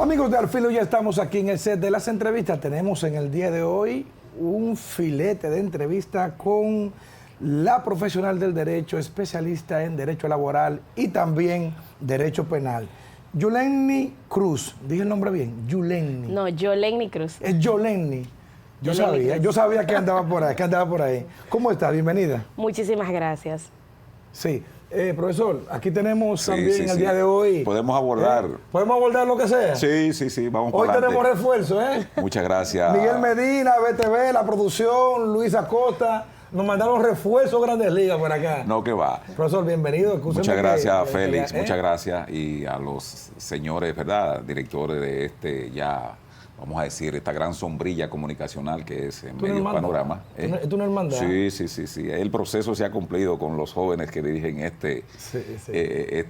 Amigos de Al Filo, ya estamos aquí en el set de las entrevistas. Tenemos en el día de hoy un filete de entrevista con la profesional del derecho, especialista en derecho laboral y también derecho penal. Yulenny Cruz, dije el nombre bien, Yulenny. No, Yolenny Cruz. Es Yolenny. Yo sabía que andaba por ahí, ¿Cómo está? Bienvenida. Muchísimas gracias. Sí. Profesor, aquí tenemos también el día de hoy. Podemos abordar. ¿Podemos abordar lo que sea? Sí, vamos por Hoy tenemos refuerzo, ¿eh? Muchas gracias. Miguel Medina, BTV, la producción, Luis Acosta, nos mandaron refuerzos Grandes Ligas por acá. No, que va. Profesor, bienvenido. Muchas gracias, Félix, muchas gracias. Y a los señores, ¿verdad? Directores de ya, vamos a decir, esta gran sombrilla comunicacional que es Medio Panorama. ¿Es una hermandad? Sí. El proceso se ha cumplido con los jóvenes que dirigen este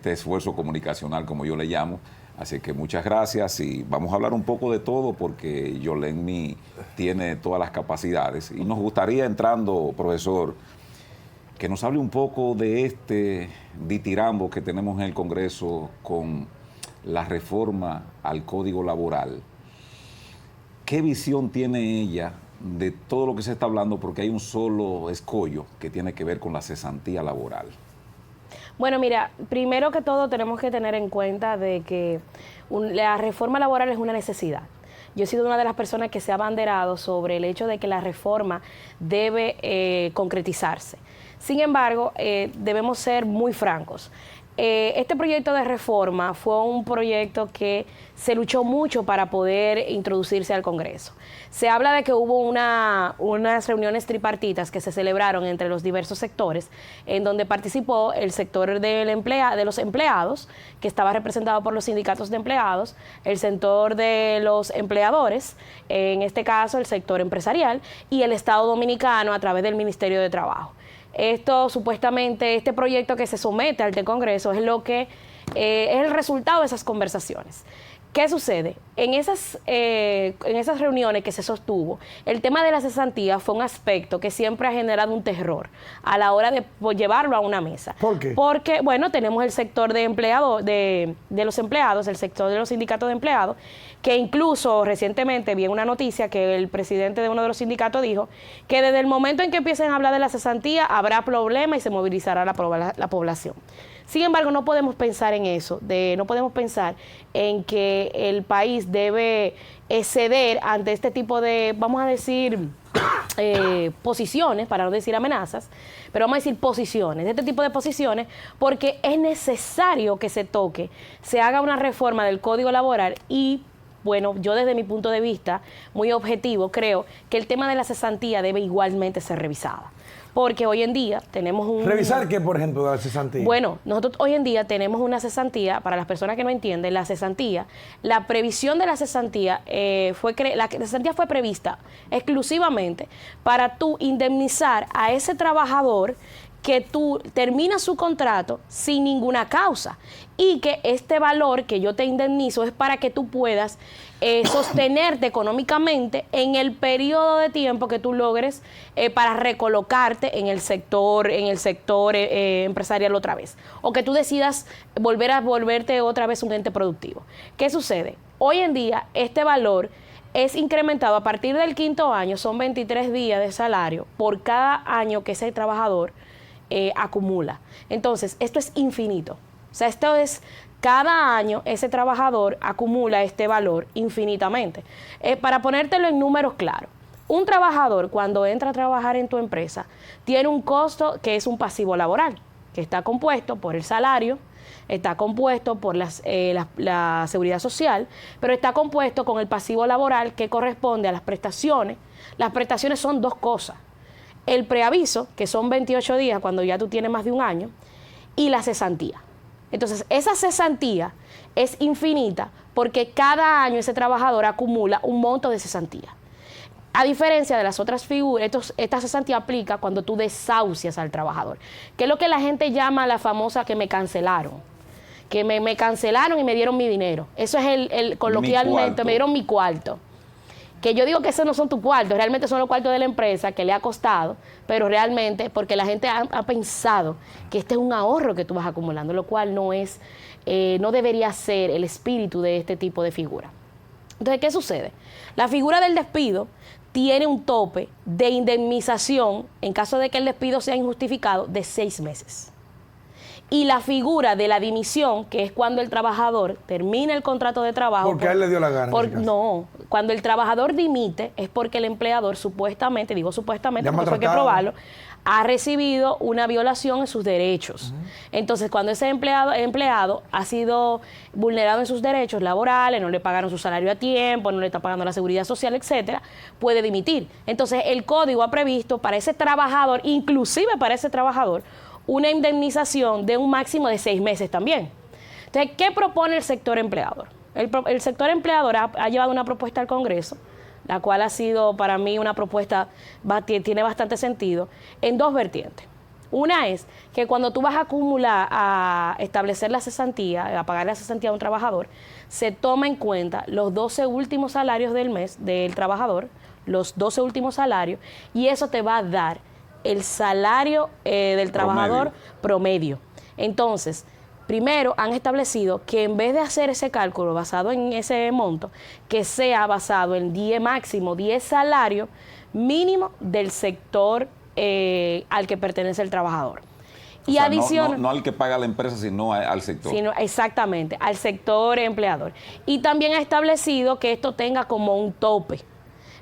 esfuerzo comunicacional, como yo le llamo. Así que muchas gracias y vamos a hablar un poco de todo porque Yolenny tiene todas las capacidades. Y nos gustaría, entrando, profesor, que nos hable un poco de este ditirambo que tenemos en el Congreso con la reforma al Código Laboral. ¿Qué visión tiene ella de todo lo que se está hablando? Porque hay un solo escollo que tiene que ver con la cesantía laboral. Bueno, mira, primero que todo tenemos que tener en cuenta de que la reforma laboral es una necesidad. Yo he sido una de las personas que se ha abanderado sobre el hecho de que la reforma debe concretizarse. Sin embargo, debemos ser muy francos. Este proyecto de reforma fue un proyecto que se luchó mucho para poder introducirse al Congreso. Se habla de que hubo unas reuniones tripartitas que se celebraron entre los diversos sectores, en donde participó el sector de los empleados, que estaba representado por los sindicatos de empleados, el sector de los empleadores, en este caso el sector empresarial, y el Estado Dominicano a través del Ministerio de Trabajo. Esto supuestamente, este proyecto que se somete al Congreso es lo que es el resultado de esas conversaciones. ¿Qué sucede? En esas reuniones que se sostuvo, el tema de la cesantía fue un aspecto que siempre ha generado un terror a la hora de llevarlo a una mesa. ¿Por qué? Porque, bueno, tenemos el sector de los empleados, el sector de los sindicatos de empleados, que incluso recientemente vi una noticia que el presidente de uno de los sindicatos dijo que desde el momento en que empiecen a hablar de la cesantía habrá problema y se movilizará la población. Sin embargo, no podemos pensar en eso, no podemos pensar en que el país debe ceder ante este tipo de, vamos a decir, posiciones, para no decir amenazas, pero vamos a decir posiciones, este tipo de posiciones, porque es necesario que se haga una reforma del Código Laboral y, bueno, yo desde mi punto de vista, muy objetivo, creo que el tema de la cesantía debe igualmente ser revisada. Porque hoy en día tenemos ¿Revisar qué, por ejemplo, de la cesantía? Bueno, nosotros hoy en día tenemos una cesantía, para las personas que no entienden, la cesantía, la previsión de la cesantía, la cesantía fue prevista exclusivamente para tú indemnizar a ese trabajador que tú terminas su contrato sin ninguna causa y que este valor que yo te indemnizo es para que tú puedas sostenerte económicamente en el periodo de tiempo que tú logres para recolocarte en el sector empresarial otra vez, o que tú decidas volverte otra vez un ente productivo. ¿Qué sucede? Hoy en día este valor es incrementado a partir del 5º año, son 23 días de salario por cada año que ese trabajador acumula. Entonces, esto es infinito. O sea, esto es, cada año ese trabajador acumula este valor infinitamente. Para ponértelo en números claros, un trabajador cuando entra a trabajar en tu empresa tiene un costo que es un pasivo laboral, que está compuesto por el salario, está compuesto por la seguridad social, pero está compuesto con el pasivo laboral que corresponde a las prestaciones. Las prestaciones son dos cosas. El preaviso, que son 28 días cuando ya tú tienes más de un año, y la cesantía. Entonces, esa cesantía es infinita porque cada año ese trabajador acumula un monto de cesantía. A diferencia de las otras figuras, esta cesantía aplica cuando tú desahucias al trabajador, que es lo que la gente llama la famosa que me cancelaron. Que me cancelaron y me dieron mi dinero. Eso es coloquialmente, me dieron mi cuarto. Que yo digo que esos no son tus cuartos, realmente son los cuartos de la empresa que le ha costado, pero realmente porque la gente ha pensado que este es un ahorro que tú vas acumulando, lo cual no debería ser el espíritu de este tipo de figura. Entonces, ¿qué sucede? La figura del despido tiene un tope de indemnización en caso de que el despido sea injustificado de 6 meses. Y la figura de la dimisión, que es cuando el trabajador termina el contrato de trabajo. Porque a él le dio la gana. No, cuando el trabajador dimite es porque el empleador supuestamente, digo supuestamente ya porque fue que probarlo, ha recibido una violación en sus derechos. Entonces, cuando ese empleado ha sido vulnerado en sus derechos laborales, no le pagaron su salario a tiempo, no le está pagando la seguridad social, etcétera, puede dimitir. Entonces, el código ha previsto para ese trabajador, inclusive para ese trabajador, una indemnización de un máximo de 6 meses también. Entonces, ¿qué propone el sector empleador? El sector empleador ha llevado una propuesta al Congreso, la cual ha sido para mí una propuesta que tiene bastante sentido, en 2 vertientes. Una es que cuando tú vas a acumular, a establecer la cesantía, a pagar la cesantía a un trabajador, se toma en cuenta los 12 últimos salarios del mes del trabajador, los 12 últimos salarios, y eso te va a dar el salario del trabajador promedio. Entonces, primero han establecido que en vez de hacer ese cálculo basado en ese monto, que sea basado en máximo 10 salarios mínimo del sector al que pertenece el trabajador. Y adicional, no al que paga la empresa, sino al sector. Exactamente, al sector empleador. Y también ha establecido que esto tenga como un tope.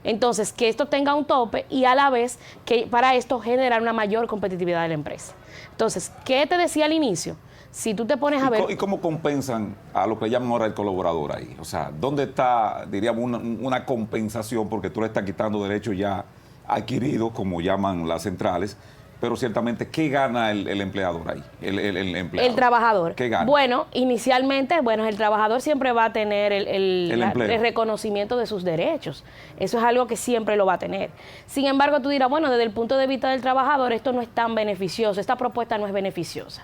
Entonces, que esto tenga un tope y a la vez que para esto generar una mayor competitividad de la empresa. Entonces, ¿qué te decía al inicio? Si tú te pones a ver... ¿Y cómo compensan a lo que llaman ahora el colaborador ahí? O sea, ¿dónde está, diríamos, una compensación? Porque tú le estás quitando derechos ya adquiridos, como llaman las centrales, pero ciertamente, ¿qué gana el empleador ahí? El empleador. El trabajador. ¿Qué gana? Bueno, inicialmente, el trabajador siempre va a tener el reconocimiento de sus derechos. Eso es algo que siempre lo va a tener. Sin embargo, tú dirás, bueno, desde el punto de vista del trabajador, esto no es tan beneficioso, esta propuesta no es beneficiosa.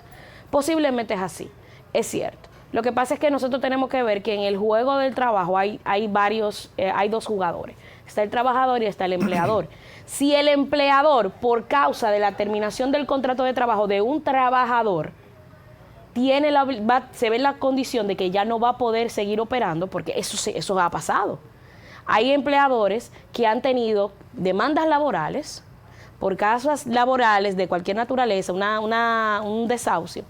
Posiblemente es así, es cierto. Lo que pasa es que nosotros tenemos que ver que en el juego del trabajo hay 2 jugadores. Está el trabajador y está el empleador. Si el empleador, por causa de la terminación del contrato de trabajo de un trabajador, se ve en la condición de que ya no va a poder seguir operando, porque eso ha pasado. Hay empleadores que han tenido demandas laborales, por causas laborales de cualquier naturaleza, un desahucio,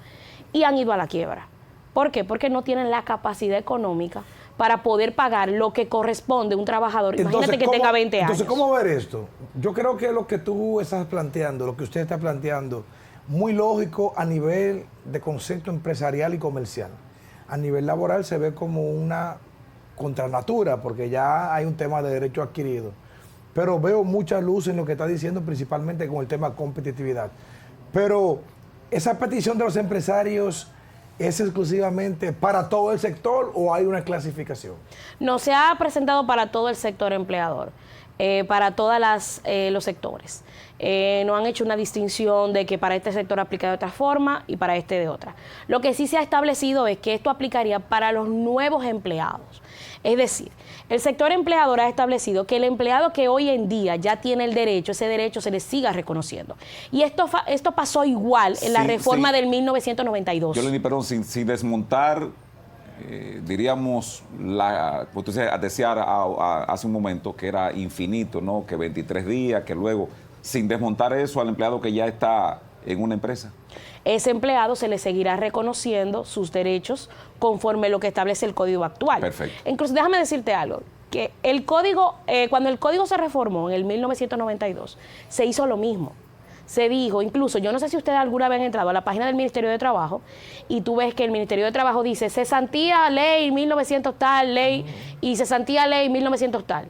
y han ido a la quiebra. ¿Por qué? Porque no tienen la capacidad económica para poder pagar lo que corresponde a un trabajador. Imagínate que tenga 20 años. Entonces, ¿cómo ver esto? Yo creo que lo que tú estás planteando, lo que usted está planteando, muy lógico a nivel de concepto empresarial y comercial. A nivel laboral se ve como una contranatura, porque ya hay un tema de derecho adquirido. Pero veo mucha luz en lo que está diciendo, principalmente con el tema competitividad. Pero esa petición de los empresarios, ¿es exclusivamente para todo el sector o hay una clasificación? No, se ha presentado para todo el sector empleador, para todos los sectores. No han hecho una distinción de que para este sector aplica de otra forma y para este de otra. Lo que sí se ha establecido es que esto aplicaría para los nuevos empleados. Es decir, el sector empleador ha establecido que el empleado que hoy en día ya tiene el derecho, ese derecho se le siga reconociendo. Y esto pasó igual en la reforma del 1992. Yo le di, perdón, sin desmontar, diríamos, usted decía hace un momento que era infinito, ¿no? Que 23 días, que luego, sin desmontar eso al empleado que ya está en una empresa. Ese empleado se le seguirá reconociendo sus derechos conforme lo que establece el código actual. Perfecto. Incluso déjame decirte algo, que el código, cuando el código se reformó en el 1992, se hizo lo mismo. Se dijo, incluso, yo no sé si ustedes alguna vez han entrado a la página del Ministerio de Trabajo y tú ves que el Ministerio de Trabajo dice cesantía ley 1900 tal, ley, y cesantía ley 1900 tal.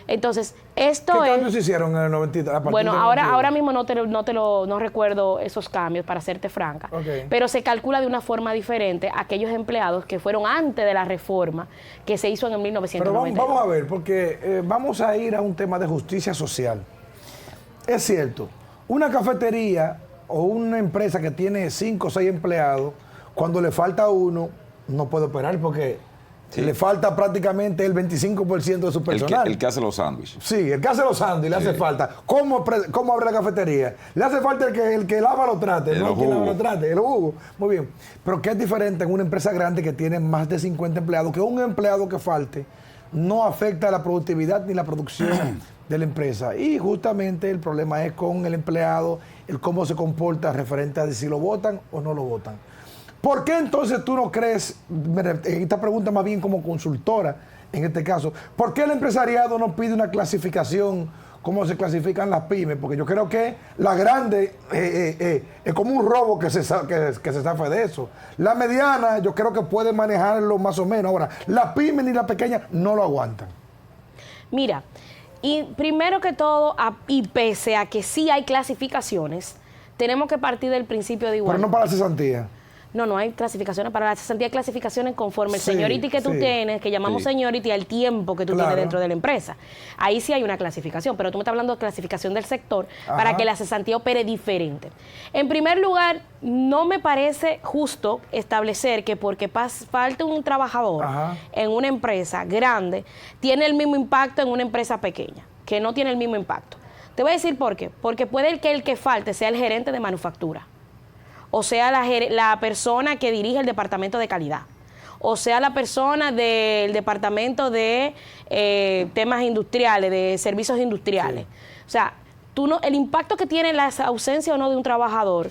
Entonces, esto ¿Qué cambios se hicieron en el 92? Bueno, ahora mismo no recuerdo esos cambios, para serte franca. Okay. Pero se calcula de una forma diferente a aquellos empleados que fueron antes de la reforma que se hizo en el 1992. Pero vamos a ver, porque vamos a ir a un tema de justicia social. Es cierto, una cafetería o una empresa que tiene 5 o 6 empleados, cuando le falta uno, no puede operar porque Sí. Le falta prácticamente el 25% de su personal. El que hace los sándwiches. Sí, el que hace los sándwiches le hace falta. ¿Cómo abre la cafetería? Le hace falta el que lava los trates, no el que lava los trates, el jugo. Muy bien. Pero ¿qué es diferente en una empresa grande que tiene más de 50 empleados? Que un empleado que falte no afecta la productividad ni la producción de la empresa. Y justamente el problema es con el empleado, el cómo se comporta referente a si lo votan o no lo votan. ¿Por qué entonces tú no crees, esta pregunta más bien como consultora en este caso, ¿por qué el empresariado no pide una clasificación como se clasifican las pymes? Porque yo creo que la grande es como un robo que se zafe de eso. La mediana yo creo que puede manejarlo más o menos. Ahora, la pyme ni la pequeña no lo aguantan. Mira, y primero que todo, y pese a que sí hay clasificaciones, tenemos que partir del principio de igualdad. Pero no para la cesantía. No hay clasificaciones. Para la cesantía hay clasificaciones conforme el Sí, seniority que tú sí. tienes, que llamamos seniority al tiempo que tú Claro. tienes dentro de la empresa. Ahí sí hay una clasificación, pero tú me estás hablando de clasificación del sector para Ajá. que la cesantía opere diferente. En primer lugar, no me parece justo establecer que porque falta un trabajador Ajá. en una empresa grande, tiene el mismo impacto en una empresa pequeña, que no tiene el mismo impacto. Te voy a decir por qué. Porque puede que el que falte sea el gerente de manufactura, o sea la persona que dirige el departamento de calidad, o sea la persona del departamento de temas industriales, de servicios industriales. Sí. O sea, el impacto que tiene la ausencia o no de un trabajador,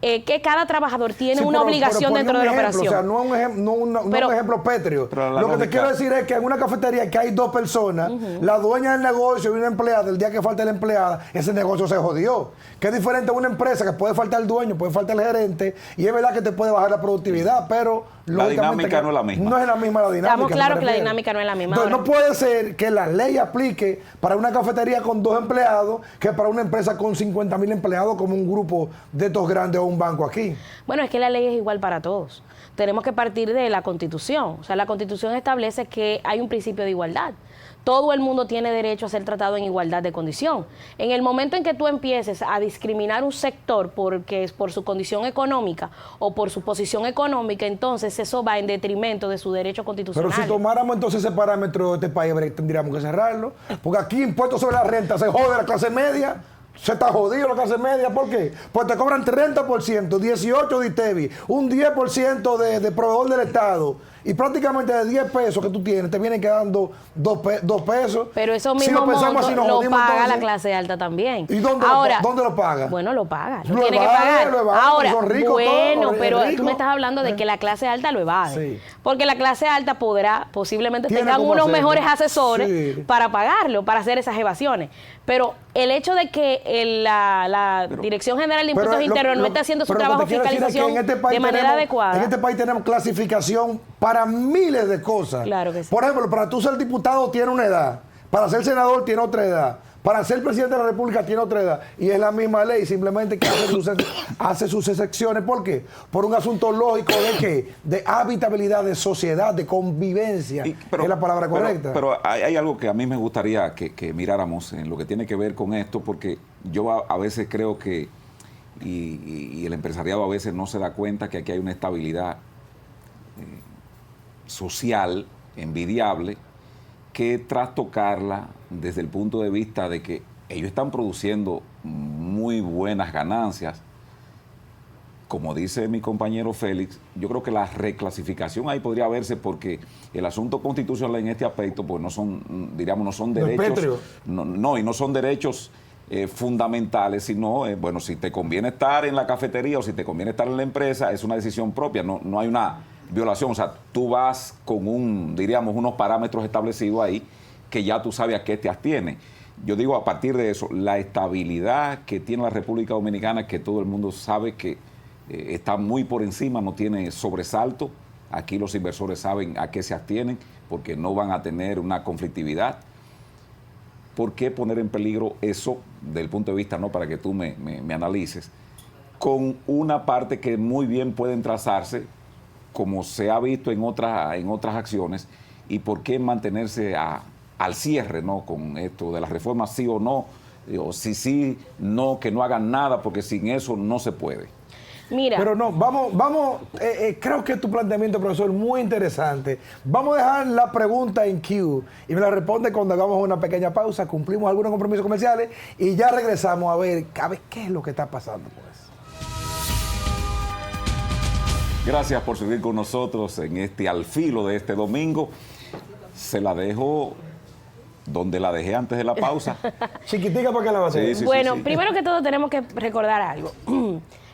que cada trabajador tiene una obligación dentro de la operación. O sea, no un ejemplo pétreo. Pero la Lo que te lógica- quiero decir es que en una cafetería que hay dos personas, la dueña del negocio y una empleada, el día que falta la empleada, ese negocio se jodió. Que es diferente a una empresa que puede faltar el dueño, puede faltar el gerente, y es verdad que te puede bajar la productividad, pero La lógicamente dinámica no es la misma. No es la misma la dinámica. Estamos claros me que la refiero. dinámica no es la misma. Entonces, Ahora, no puede ser que la ley aplique para una cafetería con 2 empleados que para una empresa con 50,000 empleados como un grupo de estos grandes o un banco aquí. bueno, es que la ley es igual para todos. Tenemos que partir de la Constitución. O sea, la Constitución establece que hay un principio de igualdad. Todo el mundo tiene derecho a ser tratado en igualdad de condición. En el momento en que tú empieces a discriminar un sector porque es por su condición económica o por su posición económica, entonces eso va en detrimento de su derecho constitucional. Pero si tomáramos entonces ese parámetro de este país, tendríamos que cerrarlo. Porque aquí impuestos sobre la renta se jode la clase media. Se está jodido la clase media. ¿Por qué? Pues te cobran 30%, 18% de ITEVI, un 10% de proveedor del Estado. Y prácticamente de 10 pesos que tú tienes, te vienen quedando 2 pesos. Pero eso Si mismo lo pensamos monto así, nos lo jodimos paga la entonces. clase alta también. ¿Y dónde lo paga? Bueno, lo paga. Lo Lo tiene que evade, pagar. lo evade, Ahora, son ricos bueno, todos, pero ricos. tú me estás hablando de que la clase alta lo evade. Sí. Porque la clase alta posiblemente Tiene tengan cómo unos hacerlo. mejores asesores Sí. para pagarlo, para hacer esas evasiones. Pero el hecho de que la Dirección General de Impuestos Internos no esté haciendo su pero lo trabajo que de te quiero decir es que fiscalización en este país de manera tenemos- adecuada. En este país tenemos clasificación para miles de cosas. Claro que sí. Por ejemplo, para tú ser diputado tiene una edad, para ser senador tiene otra edad, para ser presidente de la República tiene otra edad. Y es la misma ley, simplemente que hace sus excepciones. ¿Por qué? Por un asunto lógico de ¿qué? De habitabilidad, de sociedad, de convivencia. Es la palabra correcta. Pero hay algo que a mí me gustaría que miráramos en lo que tiene que ver con esto, porque yo a veces creo que, y el empresariado a veces no se da cuenta que aquí hay una estabilidad social envidiable, que trastocarla desde el punto de vista de que ellos están produciendo muy buenas ganancias. Como dice mi compañero Félix, yo creo que la reclasificación ahí podría verse porque el asunto constitucional en este aspecto, pues no son, diríamos, no son No es pétreo. derechos, y no son derechos fundamentales, sino, bueno, si te conviene estar en la cafetería o si te conviene estar en la empresa, es una decisión propia, no hay una violación. O sea, tú vas con diríamos, unos parámetros establecidos ahí que ya tú sabes a qué te abstienes. Yo digo, a partir de eso, la estabilidad que tiene la República Dominicana, que todo el mundo sabe que está muy por encima, no tiene sobresalto. Aquí los inversores saben a qué se abstienen porque no van a tener una conflictividad. ¿Por qué poner en peligro eso, del punto de vista, no para que tú me analices, con una parte que muy bien pueden trazarse, como se ha visto en otras acciones, y por qué mantenerse al cierre, ¿no? Con esto de la reforma, sí o no, o si sí, no, que no hagan nada, porque sin eso no se puede? Mira. Pero no, creo que tu planteamiento, profesor, muy interesante. Vamos a dejar la pregunta en queue y me la responde cuando hagamos una pequeña pausa, cumplimos algunos compromisos comerciales y ya regresamos a ver qué es lo que está pasando, pues. Gracias por seguir con nosotros en Al Filo de este domingo. Se la dejo donde la dejé antes de la pausa. Chiquitica, ¿para qué la va a hacer? Sí, Bueno, sí. primero que todo tenemos que recordar algo.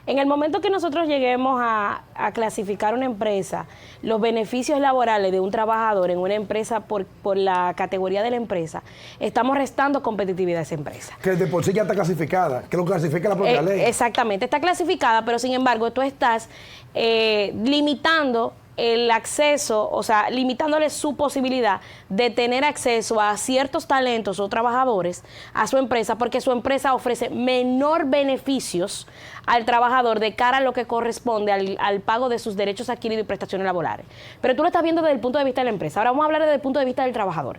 En el momento que nosotros lleguemos a clasificar una empresa, los beneficios laborales de un trabajador en una empresa por la categoría de la empresa, estamos restando competitividad a esa empresa. Que de por sí ya está clasificada, que lo clasifica la propia ley. Exactamente, está clasificada, pero sin embargo tú estás limitando el acceso, o sea, limitándole su posibilidad de tener acceso a ciertos talentos o trabajadores a su empresa, porque su empresa ofrece menor beneficios al trabajador de cara a lo que corresponde al pago de sus derechos adquiridos y prestaciones laborales. Pero tú lo estás viendo desde el punto de vista de la empresa. Ahora vamos a hablar desde el punto de vista del trabajador.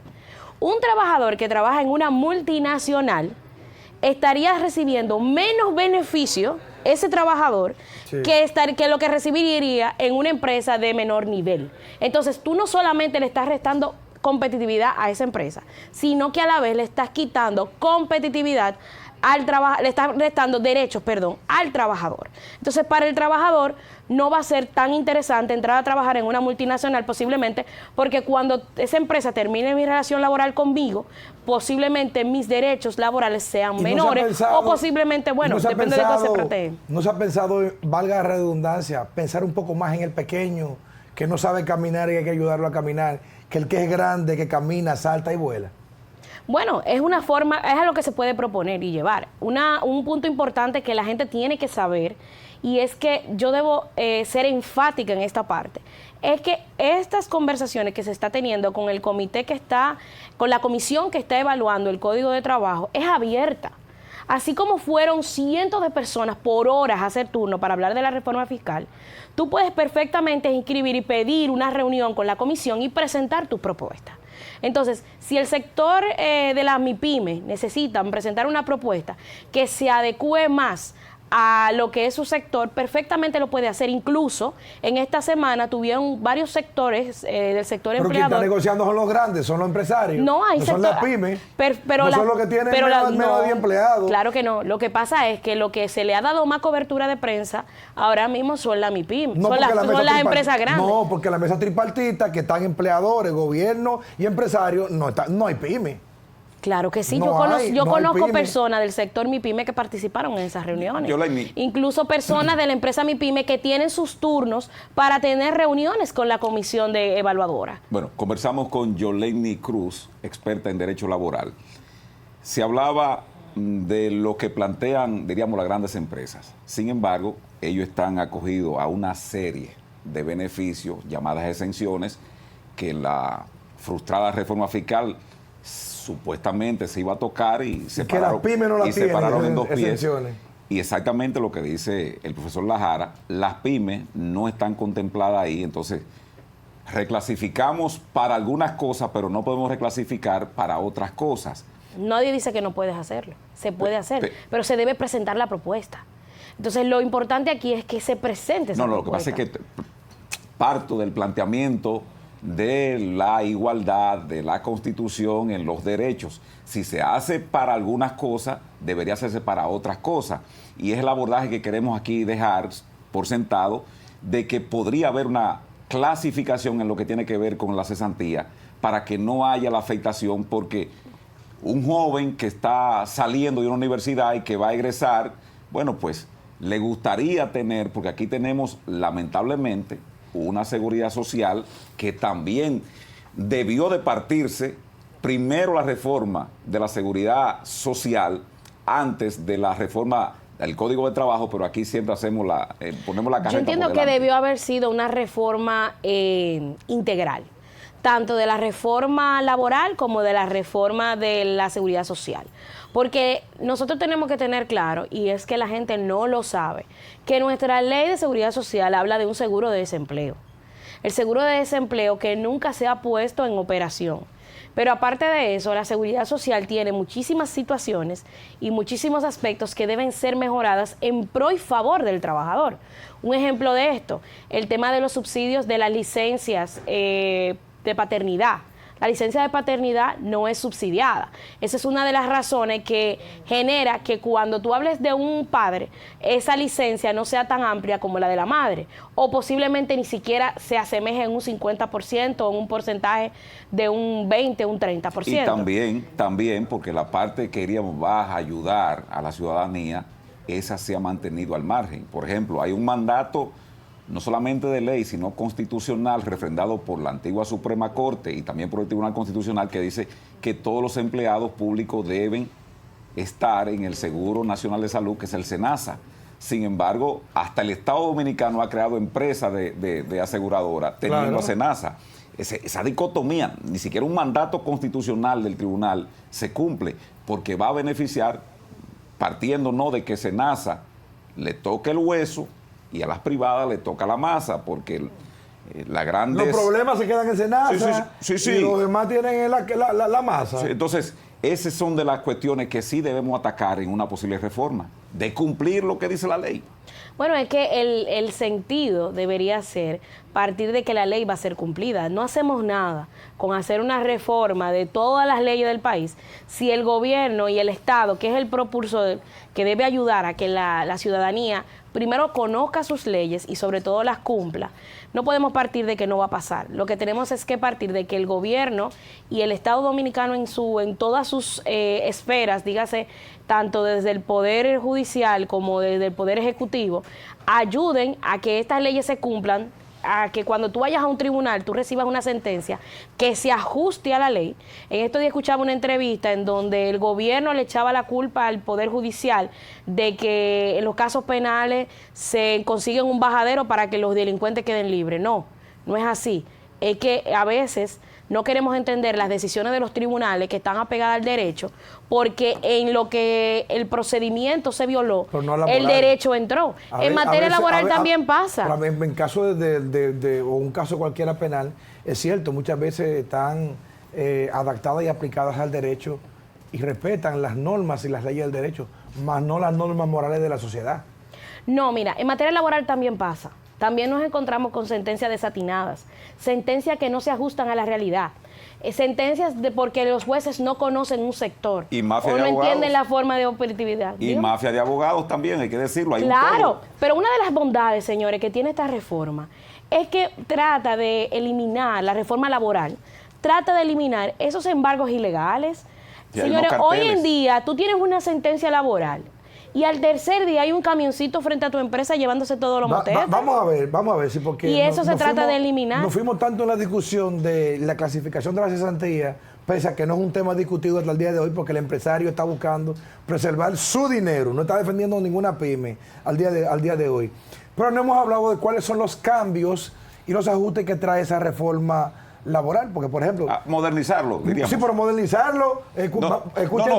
Un trabajador que trabaja en una multinacional estaría recibiendo menos beneficio ese trabajador que lo que recibiría en una empresa de menor nivel. Entonces, tú no solamente le estás restando competitividad a esa empresa, sino que a la vez le estás quitando competitividad al trabajo, le estás restando derechos, al trabajador. Entonces, para el trabajador no va a ser tan interesante entrar a trabajar en una multinacional posiblemente, porque cuando esa empresa termine mi relación laboral conmigo, posiblemente mis derechos laborales sean menores, o posiblemente, bueno, depende de qué se trate. ¿No se ha pensado, valga la redundancia, pensar un poco más en el pequeño que no sabe caminar y hay que ayudarlo a caminar, que el que es grande, que camina, salta y vuela? Bueno, es una forma, es algo que se puede proponer y llevar. Un punto importante que la gente tiene que saber, y es que yo debo ser enfática en esta parte, es que estas conversaciones que se está teniendo con el comité con la comisión que está evaluando el Código de Trabajo, es abierta. Así como fueron cientos de personas por horas a hacer turno para hablar de la reforma fiscal, tú puedes perfectamente inscribir y pedir una reunión con la comisión y presentar tus propuestas. Entonces, si el sector de las MIPYME necesitan presentar una propuesta que se adecue más a lo que es su sector, perfectamente lo puede hacer. Incluso en esta semana tuvieron varios sectores del sector empleador. Pero quien está negociando son los grandes, son los empresarios. No, hay son las pymes. Pero no son los que tienen menos de 10 empleados. Claro que no. Lo que pasa es que lo que se le ha dado más cobertura de prensa ahora mismo son las MIPYME, son las empresas grandes. No, porque la mesa tripartita, que están empleadores, gobierno y empresarios, no hay pyme. Claro que sí, yo conozco personas del sector MIPYME que participaron en esas reuniones. Incluso personas de la empresa MIPYME que tienen sus turnos para tener reuniones con la comisión de evaluadora. Bueno, conversamos con Yoleini Cruz, experta en Derecho Laboral. Se hablaba de lo que plantean, diríamos, las grandes empresas. Sin embargo, ellos están acogidos a una serie de beneficios llamadas exenciones que en la frustrada reforma fiscal supuestamente se iba a tocar y se separaron en dos pies. Y exactamente lo que dice el profesor Lajara, las pymes no están contempladas ahí, entonces reclasificamos para algunas cosas, pero no podemos reclasificar para otras cosas. Nadie dice que no puedes hacerlo, se puede hacer, pero se debe presentar la propuesta. Entonces lo importante aquí es que se presente esa propuesta. Lo que pasa es que parto del planteamiento de la igualdad, de la Constitución en los derechos. Si se hace para algunas cosas, debería hacerse para otras cosas. Y es el abordaje que queremos aquí dejar por sentado, de que podría haber una clasificación en lo que tiene que ver con la cesantía, para que no haya la afectación, porque un joven que está saliendo de una universidad y que va a egresar, bueno, pues le gustaría tener, porque aquí tenemos lamentablemente una seguridad social que también debió de partirse primero la reforma de la seguridad social antes de la reforma del Código de Trabajo, pero aquí siempre hacemos ponemos la carreta. Yo entiendo que debió haber sido una reforma integral, tanto de la reforma laboral como de la reforma de la seguridad social. Porque nosotros tenemos que tener claro, y es que la gente no lo sabe, que nuestra ley de seguridad social habla de un seguro de desempleo. El seguro de desempleo que nunca se ha puesto en operación. Pero aparte de eso, la seguridad social tiene muchísimas situaciones y muchísimos aspectos que deben ser mejoradas en pro y favor del trabajador. Un ejemplo de esto, el tema de los subsidios de las licencias de paternidad. La licencia de paternidad no es subsidiada. Esa es una de las razones que genera que cuando tú hables de un padre, esa licencia no sea tan amplia como la de la madre, o posiblemente ni siquiera se asemeje en un 50% o en un porcentaje de un 20, un 30%. Y también porque la parte que queríamos baja ayudar a la ciudadanía, esa se ha mantenido al margen. Por ejemplo, hay un mandato no solamente de ley, sino constitucional, refrendado por la antigua Suprema Corte y también por el Tribunal Constitucional, que dice que todos los empleados públicos deben estar en el Seguro Nacional de Salud, que es el SENASA. Sin embargo, hasta el Estado Dominicano ha creado empresas de aseguradora teniendo a SENASA. Esa dicotomía, ni siquiera un mandato constitucional del tribunal se cumple, porque va a beneficiar, partiendo no de que SENASA le toque el hueso, y a las privadas le toca la masa, porque la grande... Los problemas se quedan en SENASA y los demás tienen la masa. Sí, entonces, esas son de las cuestiones que sí debemos atacar en una posible reforma, de cumplir lo que dice la ley. Bueno, es que el sentido debería ser partir de que la ley va a ser cumplida. No hacemos nada con hacer una reforma de todas las leyes del país si el gobierno y el Estado, que es el propulsor que debe ayudar a que la ciudadanía primero conozca sus leyes y sobre todo las cumpla, no podemos partir de que no va a pasar. Lo que tenemos es que partir de que el gobierno y el Estado Dominicano en todas sus esferas, dígase, tanto desde el Poder Judicial como desde el Poder Ejecutivo, ayuden a que estas leyes se cumplan, a que cuando tú vayas a un tribunal tú recibas una sentencia que se ajuste a la ley. En estos días escuchaba una entrevista en donde el gobierno le echaba la culpa al Poder Judicial de que en los casos penales se consiguen un bajadero para que los delincuentes queden libres. No, no es así. Es que a veces no queremos entender las decisiones de los tribunales que están apegadas al derecho, porque en lo que el procedimiento se violó, no el derecho entró. En materia laboral también pasa. En caso de un caso cualquiera penal, es cierto, muchas veces están adaptadas y aplicadas al derecho y respetan las normas y las leyes del derecho, más no las normas morales de la sociedad. No, mira, en materia laboral también pasa. También nos encontramos con sentencias desatinadas, sentencias que no se ajustan a la realidad, sentencias porque los jueces no conocen un sector y mafia o no de abogados, entienden la forma de operatividad. Y mafia de abogados también, hay que decirlo. Hay claro, pero una de las bondades, señores, que tiene esta reforma es que trata de eliminar la reforma laboral, trata de eliminar esos embargos ilegales. Señores, hoy en día tú tienes una sentencia laboral y al tercer día hay un camioncito frente a tu empresa llevándose todos los motetes. Vamos a ver, sí, porque... Y eso se trata de eliminar. Nos fuimos tanto en la discusión de la clasificación de la cesantía, pese a que no es un tema discutido hasta el día de hoy, porque el empresario está buscando preservar su dinero, no está defendiendo ninguna pyme al día de hoy. Pero no hemos hablado de cuáles son los cambios y los ajustes que trae esa reforma laboral, porque por ejemplo... modernizarlo, diríamos. Sí, pero modernizarlo, escuche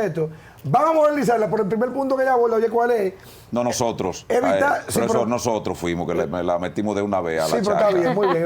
esto. Van a modernizarla por el primer punto que ella aborda, oye, ¿cuál es? No nosotros. Profesor, nosotros fuimos que la metimos de una vez a la Sí, pero está bien, muy bien.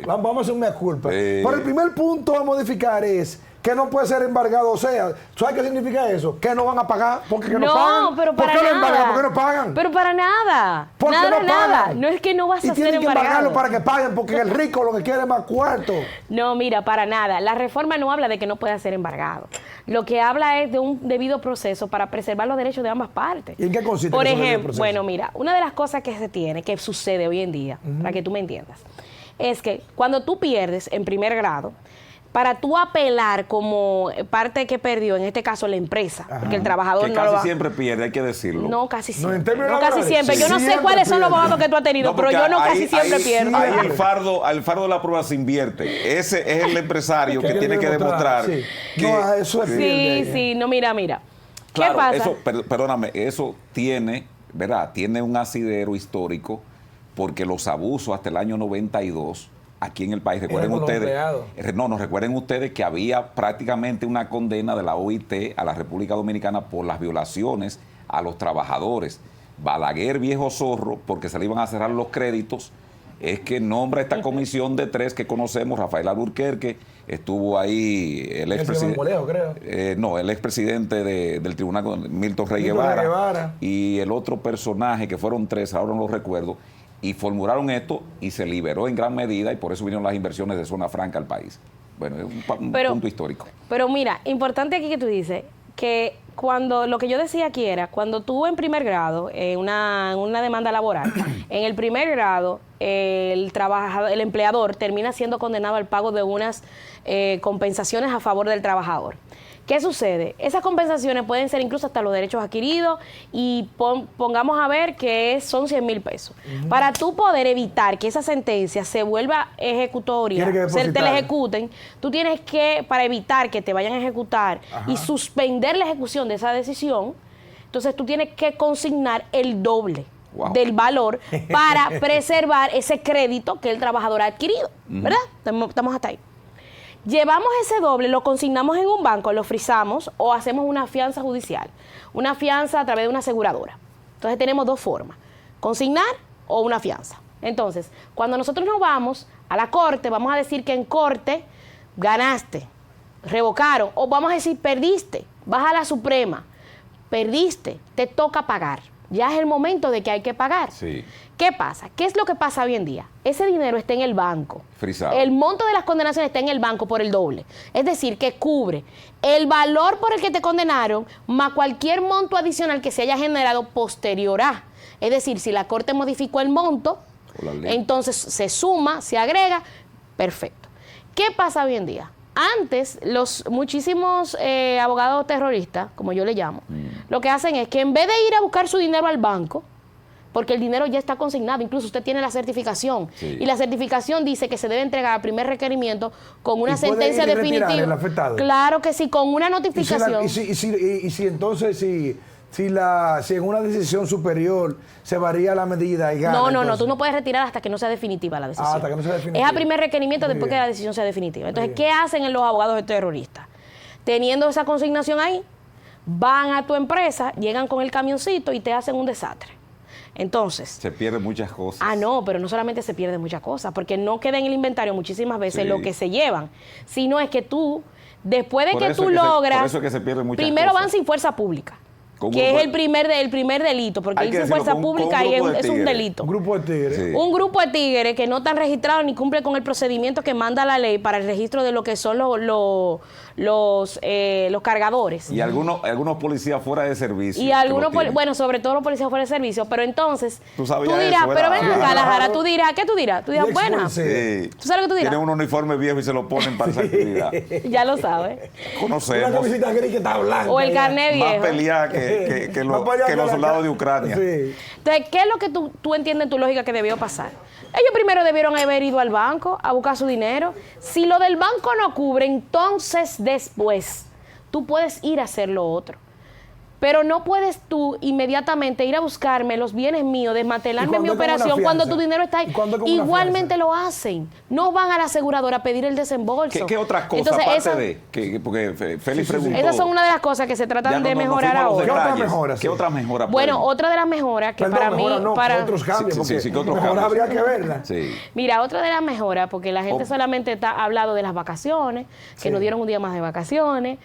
Vamos a hacer una culpa. Pero el primer punto a modificar es que no puede ser embargado. O sea, ¿sabes qué significa eso? Que no van a pagar porque no pagan. No, pero para ¿Por qué nada. lo embargan? ¿Por qué no pagan? Pero para nada. ¿Por qué no pagan? No es que no vas a ser embargado. Y tienen que embargarlo para que paguen, porque el rico lo que quiere es más cuarto. No, mira, para nada. La reforma no habla de que no pueda ser embargado. Lo que habla es de un debido proceso para preservar los derechos de ambas partes. ¿Y en qué consiste? Por ejemplo, bueno, mira, una de las cosas que sucede hoy en día, para que tú me entiendas, es que cuando tú pierdes en primer grado, para tú apelar como parte que perdió, en este caso la empresa, porque el trabajador que no lo va... casi siempre pierde, hay que decirlo. No, casi siempre. No, casi siempre. Yo no sé cuáles son los abogados que tú has tenido, pero yo casi siempre pierdo. Ahí el fardo de la prueba se invierte. Ese es el empresario que tiene que demostrar. Sí. Que, eso es sí, no, mira. Claro, ¿qué pasa? Eso, perdóname, eso tiene, ¿verdad? Tiene un asidero histórico porque los abusos hasta el año 92 aquí en el país, recuerden ustedes que había prácticamente una condena de la OIT a la República Dominicana por las violaciones a los trabajadores. Balaguer, viejo zorro, porque se le iban a cerrar los créditos es que nombra esta comisión de 3 que conocemos, Rafael Alburquerque, estuvo ahí el expresidente, no, el expresidente del tribunal, Milton Rey Guevara, y el otro personaje, que fueron 3, ahora no lo recuerdo, y formularon esto y se liberó en gran medida, y por eso vinieron las inversiones de zona franca al país. Bueno, es un punto histórico. Pero mira, importante aquí que tú dices que cuando lo que yo decía aquí era, cuando tú en primer grado, una demanda laboral, en el primer grado, el empleador termina siendo condenado al pago de unas compensaciones a favor del trabajador. ¿Qué sucede? Esas compensaciones pueden ser incluso hasta los derechos adquiridos y pongamos a ver que son 100,000 pesos. Para tú poder evitar que esa sentencia se vuelva ejecutoria, te la ejecuten, tú tienes que, para evitar que te vayan a ejecutar y suspender la ejecución de esa decisión, entonces tú tienes que consignar el doble del valor para preservar ese crédito que el trabajador ha adquirido, ¿verdad? Estamos hasta ahí. Llevamos ese doble, lo consignamos en un banco, lo frizamos o hacemos una fianza judicial, una fianza a través de una aseguradora. Entonces tenemos 2 formas, consignar o una fianza. Entonces, cuando nosotros nos vamos a la corte, vamos a decir que en corte ganaste, revocaron, o vamos a decir perdiste, vas a la Suprema, perdiste, te toca pagar. Ya es el momento de que hay que pagar. Sí. ¿Qué pasa? ¿Qué es lo que pasa hoy en día? Ese dinero está en el banco. Frisado. El monto de las condenaciones está en el banco por el doble. Es decir, que cubre el valor por el que te condenaron más cualquier monto adicional que se haya generado posterior a. Es decir, si la Corte modificó el monto, entonces se suma, se agrega, perfecto. ¿Qué pasa hoy en día? Antes, los muchísimos abogados terroristas, como yo le llamo, lo que hacen es que en vez de ir a buscar su dinero al banco, porque el dinero ya está consignado, incluso usted tiene la certificación, y la certificación dice que se debe entregar al primer requerimiento con una sentencia definitiva. Claro que sí, con una notificación. Si en una decisión superior se varía la medida y gana. No, tú no puedes retirar hasta que no sea definitiva la decisión. Hasta que no sea definitiva. Es a primer requerimiento después que la decisión sea definitiva. Entonces, ¿qué hacen los abogados de terroristas? Teniendo esa consignación ahí, van a tu empresa, llegan con el camioncito y te hacen un desastre. Entonces... Se pierden muchas cosas. No, pero no solamente se pierden muchas cosas, porque no queda en el inventario muchísimas veces lo que se llevan, sino es que tú, después de que tú logras... Por eso es que se pierden muchas primero cosas. van sin fuerza pública. Que es el primer delito, porque ir sin fuerza pública es un delito. Un grupo de tigres. Sí. Un grupo de tigres que no están registrados ni cumplen con el procedimiento que manda la ley para el registro de lo que son los cargadores. Y algunos policías fuera de servicio. Y algunos, bueno, sobre todo los policías fuera de servicio. Pero entonces, tú dirás, pero ven acá, Lajara, tú dirás, ¿qué tú dirás? Tú dirás, bueno, sí. ¿tú sabes lo que tú dirás? Tienen un uniforme viejo y se lo ponen para esa actividad. Ya lo sabes. Conocemos. Una camiseta gris que está blanca. O el carnet viejo. Más peleada que los soldados de Ucrania. Sí. Entonces, ¿qué es lo que tú entiendes en tu lógica que debió pasar? Ellos primero debieron haber ido al banco a buscar su dinero. Si lo del banco no cubre, entonces después tú puedes ir a hacer lo otro. Pero no puedes tú inmediatamente ir a buscarme los bienes míos, desmantelarme mi operación cuando tu dinero está ahí. Igualmente lo hacen. No van a la aseguradora a pedir el desembolso. ¿Qué otras cosas aparte porque Félix preguntó? Esas son una de las cosas que se tratan de mejorar ahora. ¿Qué otras mejoras? Bueno, otra de las mejoras que para mí... otros cambios, ¿qué otros cambios? Habría que verla. Sí. Mira, otra de las mejoras, porque la gente solamente ha hablado de las vacaciones, que nos dieron un día más de vacaciones.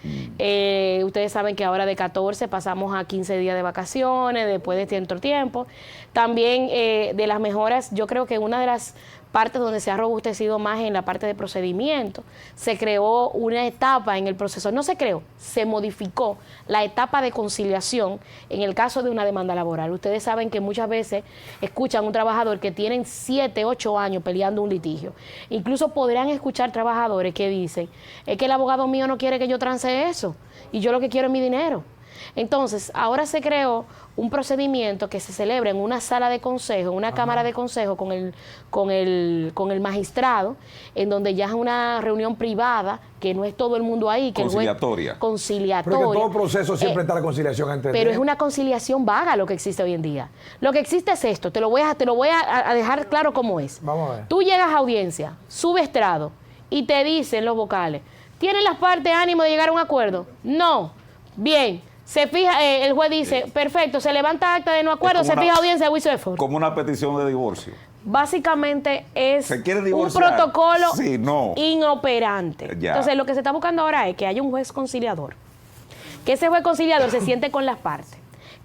Ustedes saben que ahora de 14 pasamos a 15 días de vacaciones, después de cierto tiempo. También de las mejoras, yo creo que una de las partes donde se ha robustecido más en la parte de procedimiento, se creó una etapa en el proceso, no se creó, se modificó la etapa de conciliación en el caso de una demanda laboral. Ustedes saben que muchas veces escuchan un trabajador que tienen 7, 8 años peleando un litigio. Incluso podrán escuchar trabajadores que dicen, es que el abogado mío no quiere que yo trance eso, y yo lo que quiero es mi dinero. Entonces, ahora se creó un procedimiento que se celebra en una sala de consejo, una cámara de consejo con el magistrado, en donde ya es una reunión privada, que no es todo el mundo ahí. Que conciliatoria. Conciliatoria. Porque en todo proceso siempre está la conciliación entre pero es una conciliación vaga lo que existe hoy en día. Lo que existe es esto, te lo voy a dejar claro cómo es. Vamos a ver. Tú llegas a audiencia, sube estrado, y te dicen los vocales, ¿tienen las partes ánimo de llegar a un acuerdo? No. Bien. Se fija, el juez dice, perfecto, se levanta acta de no acuerdo, se fija audiencia de juicio de forma. Como una petición de divorcio. básicamente es ¿Se quiere un divorciar? protocolo Sí, no. inoperante. Ya. Entonces, lo que se está buscando ahora es que haya un juez conciliador, que ese juez conciliador se siente con las partes,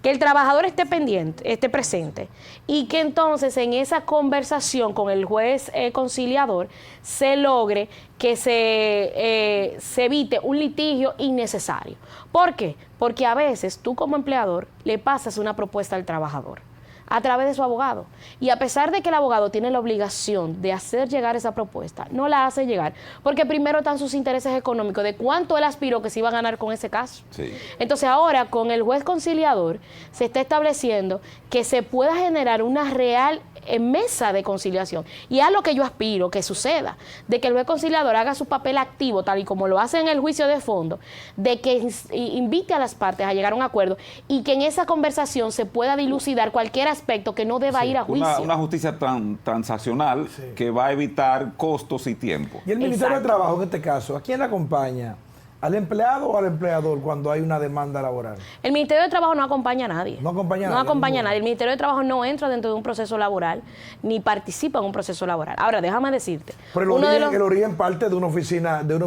que el trabajador esté pendiente, esté presente, y que entonces en esa conversación con el juez conciliador se logre que se evite un litigio innecesario. ¿Por qué? Porque a veces tú como empleador le pasas una propuesta al trabajador a través de su abogado. Y a pesar de que el abogado tiene la obligación de hacer llegar esa propuesta, no la hace llegar, porque primero están sus intereses económicos, de cuánto él aspiró que se iba a ganar con ese caso. Sí. Entonces ahora con el juez conciliador se está estableciendo que se pueda generar una real mesa de conciliación. Y a lo que yo aspiro que suceda, de que el juez conciliador haga su papel activo, tal y como lo hace en el juicio de fondo, de que invite a las partes a llegar a un acuerdo y que en esa conversación se pueda dilucidar cualquier aspecto que no deba ir a juicio. Una justicia transaccional que va a evitar costos y tiempo. Y el Ministerio de Exacto. Trabajo, en este caso, ¿a quién le acompaña? ¿Al empleado o al empleador cuando hay una demanda laboral? El Ministerio de Trabajo no acompaña a nadie. No acompaña a No nadie, acompaña a ninguno. nadie. El Ministerio de Trabajo no entra dentro de un proceso laboral ni participa en un proceso laboral. Ahora, déjame decirte. Pero uno de los- el origen parte de una oficina de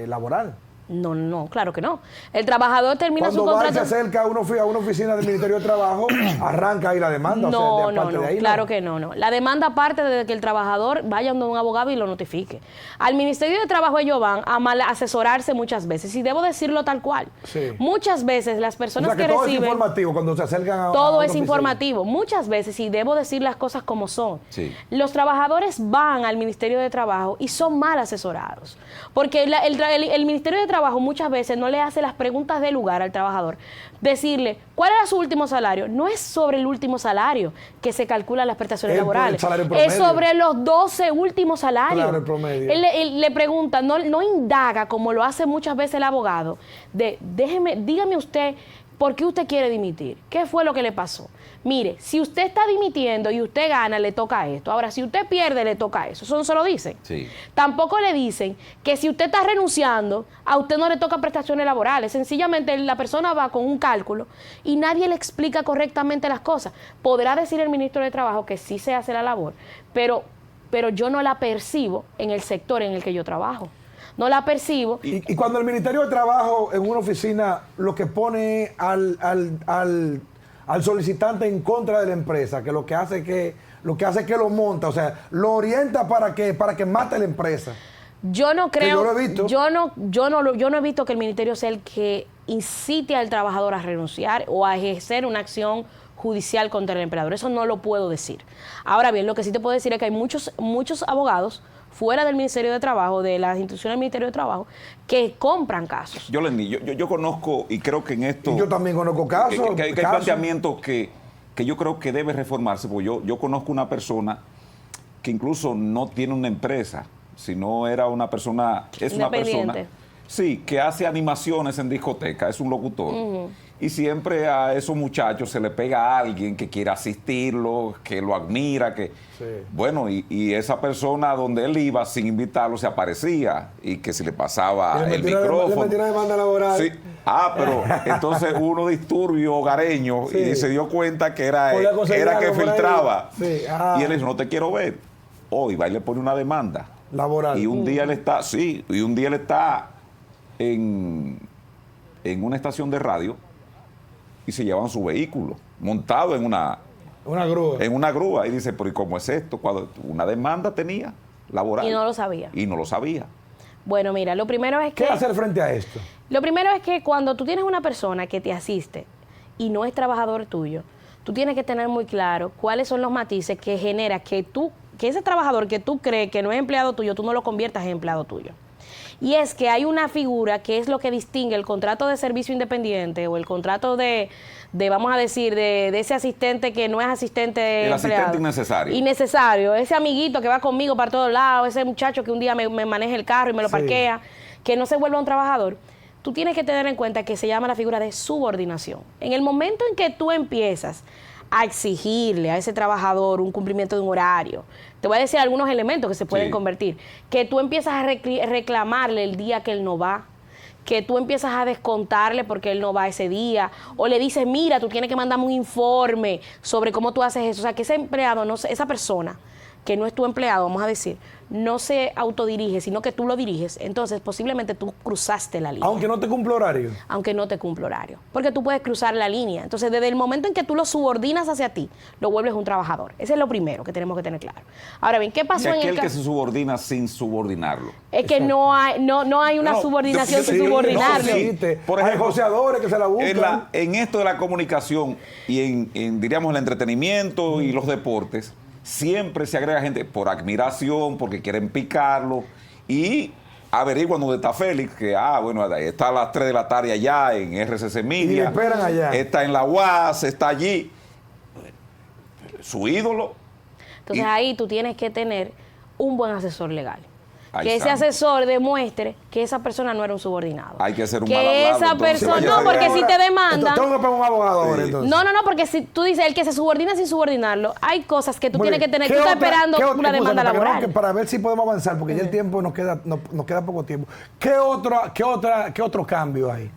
laboral. No, claro que no. El trabajador termina su Cuando va y se contrato. acerca a una oficina del Ministerio de Trabajo, arranca ahí la demanda. No, o sea, aparte de ahí, claro que no. La demanda parte de que el trabajador vaya a un abogado y lo notifique. Al Ministerio de Trabajo ellos van a mal asesorarse muchas veces, y debo decirlo tal cual. Sí. Muchas veces las O personas sea, que que todo es reciben... informativo cuando se acercan a Todo una es oficina. informativo. Muchas veces, y debo decir las cosas como son, Sí. los trabajadores van al Ministerio de Trabajo y son mal asesorados. Porque el Ministerio de Trabajo muchas veces no le hace las preguntas de lugar al trabajador. Decirle, ¿cuál era su último salario? No es sobre el último salario que se calculan las prestaciones Es por el laborales. salario Es promedio. sobre los 12 últimos salarios. Claro, el promedio. Él le pregunta, no indaga como lo hace muchas veces el abogado, dígame usted, ¿por qué usted quiere dimitir? ¿Qué fue lo que le pasó? Mire, si usted está dimitiendo y usted gana, le toca esto. Ahora, si usted pierde, le toca eso. Eso no se lo dicen. Sí. Tampoco le dicen que si usted está renunciando, a usted no le toca prestaciones laborales. Sencillamente la persona va con un cálculo y nadie le explica correctamente las cosas. Podrá decir el ministro de Trabajo que sí se hace la labor, pero yo no la percibo en el sector en el que yo trabajo. No la percibo. Y cuando el Ministerio de Trabajo en una oficina lo que pone al solicitante en contra de la empresa, que lo que hace que lo monta, o sea, lo orienta para que mate a la empresa. Yo no creo, yo lo he visto. yo no he visto que el ministerio sea el que incite al trabajador a renunciar o a ejercer una acción judicial contra el empleador. Eso no lo puedo decir. Ahora bien, lo que sí te puedo decir es que hay muchos abogados fuera del Ministerio de Trabajo, de las instituciones del Ministerio de Trabajo, que compran casos. Yo conozco, y creo que en esto... Y yo también conozco casos. Que hay planteamientos que yo creo que debe reformarse, porque yo conozco una persona que incluso no tiene una empresa, sino es una persona, sí, que hace animaciones en discoteca, es un locutor. Y siempre a esos muchachos se le pega a alguien que quiere asistirlo, que lo admira, que... Sí. Bueno, y esa persona donde él iba sin invitarlo se aparecía y que se le pasaba el micrófono. Le metió una demanda laboral. Sí. Pero entonces uno disturbio hogareño Sí. y se dio cuenta que era conseguir que algo por ahí. filtraba. Sí. Y él dijo, no te quiero ver. Hoy va y le pone una demanda. Laboral. Y un día él está, en una estación de radio y se llevan su vehículo montado en una grúa. Y dice, pero ¿y cómo es esto? Cuando una demanda tenía laboral. Y no lo sabía. Y no lo sabía. Bueno, mira, lo primero es que... ¿Qué hacer frente a esto? Lo primero es que cuando tú tienes una persona que te asiste y no es trabajador tuyo, tú tienes que tener muy claro cuáles son los matices que genera que ese trabajador que tú crees que no es empleado tuyo, tú no lo conviertas en empleado tuyo. Y es que hay una figura que es lo que distingue el contrato de servicio independiente o el contrato de vamos a decir, de ese asistente que no es asistente El empleado. asistente innecesario. Innecesario. Ese amiguito que va conmigo para todos lados, ese muchacho que un día me maneja el carro y me lo Sí. parquea, que no se vuelva un trabajador. Tú tienes que tener en cuenta que se llama la figura de subordinación. En el momento en que tú empiezas a exigirle a ese trabajador un cumplimiento de un horario, te voy a decir algunos elementos que se pueden Sí. convertir, que tú empiezas a reclamarle el día que él no va, que tú empiezas a descontarle porque él no va ese día, o le dices, mira, tú tienes que mandarme un informe sobre cómo tú haces eso. O sea, que ese empleado, no, esa persona que no es tu empleado, vamos a decir, no se autodirige, sino que tú lo diriges, entonces posiblemente tú cruzaste la línea. Aunque no te cumple horario. Aunque no te cumple horario. Porque tú puedes cruzar la línea. Entonces, desde el momento en que tú lo subordinas hacia ti, lo vuelves un trabajador. Ese es lo primero que tenemos que tener claro. Ahora bien, ¿qué pasó en el aquel que se subordina sin subordinarlo? Es que no hay una subordinación sin subordinarlo. Por ejemplo, hay negociadores que se la buscan. En esto de la comunicación y en diríamos, el entretenimiento y los deportes, siempre se agrega gente por admiración, porque quieren picarlo y averiguan dónde está Félix, que bueno, está a las 3 de la tarde allá en RCC Media. Y le esperan allá. Está en la UAS, está allí. Su ídolo. Entonces ahí tú tienes que tener un buen asesor legal. Ahí que está. ese asesor demuestre que esa persona no era un subordinado. Hay que ser un que mal hablado, esa entonces. persona, Sí, no, porque si te demandan. Tengo que pagar un abogado ahora, Sí. entonces. No, porque si tú dices el que se subordina sin subordinarlo, hay cosas que tú Muy tienes bien. que tener. ¿Qué Tú estás otra- esperando qué una otra- demanda escúchame, laboral. para ver si podemos avanzar, porque ya el tiempo nos queda poco tiempo. ¿Qué otro cambio hay?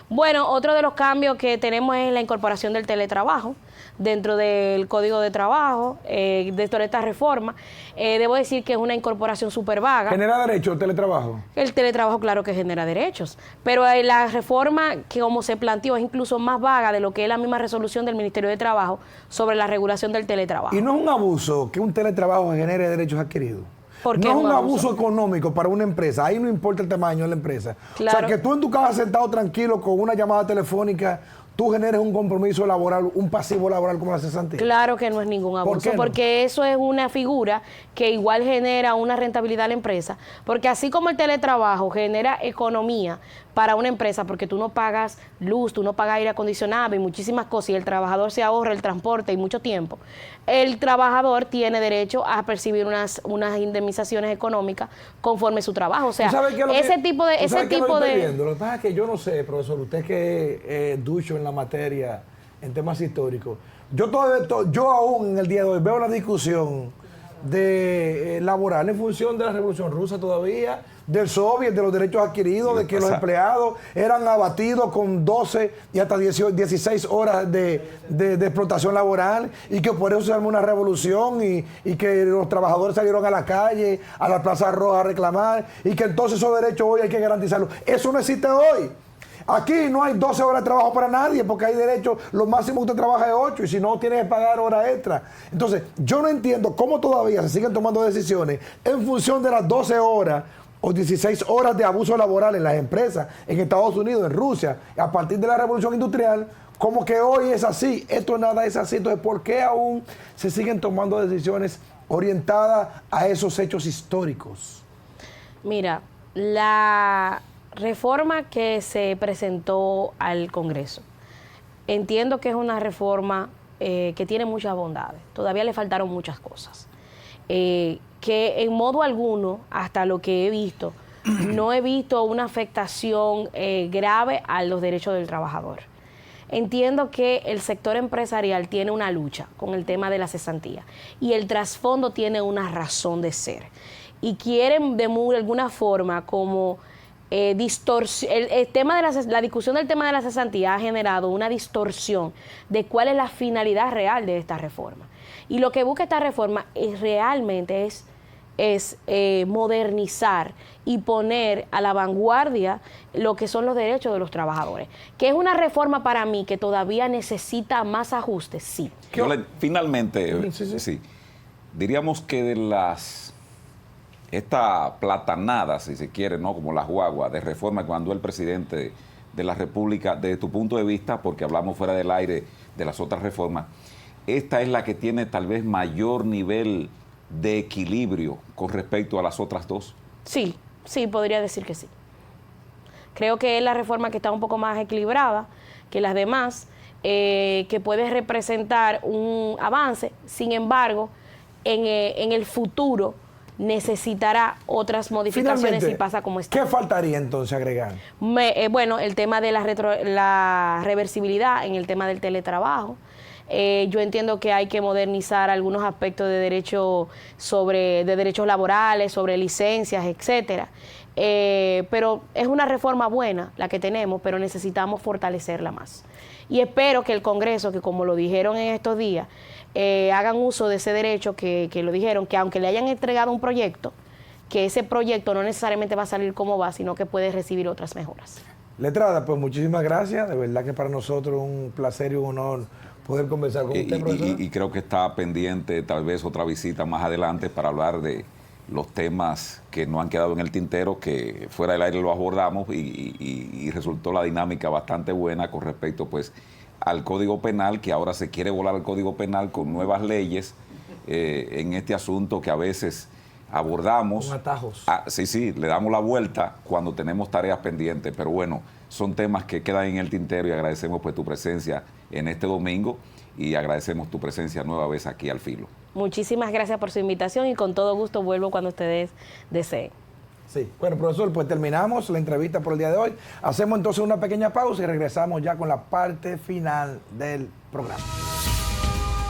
Bueno, otro de los cambios que tenemos es la incorporación del teletrabajo dentro del Código de Trabajo, dentro de esta reforma. Debo decir que es una incorporación súper vaga. ¿Genera derecho el teletrabajo? El teletrabajo, claro que genera derechos, pero la reforma que como se planteó es incluso más vaga de lo que es la misma resolución del Ministerio de Trabajo sobre la regulación del teletrabajo. ¿Y no es un abuso que un teletrabajo genere derechos adquiridos? ¿Por qué No es un un abuso? abuso económico para una empresa. Ahí no importa el tamaño de la empresa. Claro. O sea, que tú en tu casa sentado tranquilo con una llamada telefónica, tú generes un compromiso laboral, un pasivo laboral como la cesantía. Claro que no es ningún abuso, qué no? porque eso es una figura que igual genera una rentabilidad a la empresa, porque así como el teletrabajo genera economía para una empresa, porque tú no pagas luz, tú no pagas aire acondicionado y muchísimas cosas, y el trabajador se ahorra el transporte y mucho tiempo, el trabajador tiene derecho a percibir unas indemnizaciones económicas conforme su trabajo. O sea, ¿Tú sabes qué es lo ese que- tipo de... tú sabes qué es lo que estoy viendo? de Lo que pasa es que yo no sé, profesor, usted que es ducho en la materia, en temas históricos, yo aún en el día de hoy veo la discusión de laboral en función de la Revolución Rusa todavía, del soviet, de los derechos adquiridos, de que los empleados eran abatidos con 12 y hasta 16 horas de explotación laboral, y que por eso se armó una revolución y que los trabajadores salieron a la calle, a la Plaza Roja a reclamar, y que entonces esos derechos hoy hay que garantizarlos. Eso no existe hoy. Aquí no hay 12 horas de trabajo para nadie, porque hay derecho, lo máximo que usted trabaja es 8, y si no, tiene que pagar hora extra. Entonces, yo no entiendo cómo todavía se siguen tomando decisiones en función de las 12 horas o 16 horas de abuso laboral en las empresas, en Estados Unidos, en Rusia, a partir de la Revolución Industrial, como que hoy es así. Esto nada es así. Entonces, ¿por qué aún se siguen tomando decisiones orientadas a esos hechos históricos? Mira, la reforma que se presentó al Congreso, entiendo que es una reforma que tiene muchas bondades. Todavía le faltaron muchas cosas. Que en modo alguno, hasta lo que he visto, no he visto una afectación grave a los derechos del trabajador. Entiendo que el sector empresarial tiene una lucha con el tema de la cesantía y el trasfondo tiene una razón de ser. Y quieren de alguna forma como el tema de la discusión del tema de la cesantía ha generado una distorsión de cuál es la finalidad real de esta reforma. Y lo que busca esta reforma realmente es modernizar y poner a la vanguardia lo que son los derechos de los trabajadores. Que es una reforma para mí que todavía necesita más ajustes, sí. Finalmente, sí, diríamos que de esta platanada, si se quiere, ¿no? Como la guagua de reforma que mandó el presidente de la República, desde tu punto de vista, porque hablamos fuera del aire de las otras reformas, esta es la que tiene tal vez mayor nivel de equilibrio con respecto a las otras dos. Sí, podría decir que sí. Creo que es la reforma que está un poco más equilibrada que las demás, que puede representar un avance. Sin embargo, en el futuro necesitará otras modificaciones. Finalmente, si pasa como está. ¿Qué faltaría entonces agregar? Bueno, el tema de la reversibilidad en el tema del teletrabajo, Yo entiendo que hay que modernizar algunos aspectos de derecho de derechos laborales, sobre licencias, etcétera. Pero es una reforma buena la que tenemos, pero necesitamos fortalecerla más. Y espero que el Congreso, que como lo dijeron en estos días, hagan uso de ese derecho que lo dijeron, que aunque le hayan entregado un proyecto, que ese proyecto no necesariamente va a salir como va, sino que puede recibir otras mejoras. Letrada, pues muchísimas gracias. De verdad que para nosotros un placer y un honor poder conversar con usted, profesor. Y creo que está pendiente tal vez otra visita más adelante para hablar de los temas que no han quedado en el tintero, que fuera del aire lo abordamos y resultó la dinámica bastante buena con respecto pues al Código Penal, que ahora se quiere volar al Código Penal con nuevas leyes en este asunto que a veces abordamos. Con atajos. Sí, le damos la vuelta cuando tenemos tareas pendientes, pero bueno, son temas que quedan en el tintero y agradecemos pues tu presencia en este domingo y agradecemos tu presencia nueva vez aquí al Filo. Muchísimas gracias por su invitación y con todo gusto vuelvo cuando ustedes deseen. Sí, bueno, profesor, pues terminamos la entrevista por el día de hoy. Hacemos entonces una pequeña pausa y regresamos ya con la parte final del programa.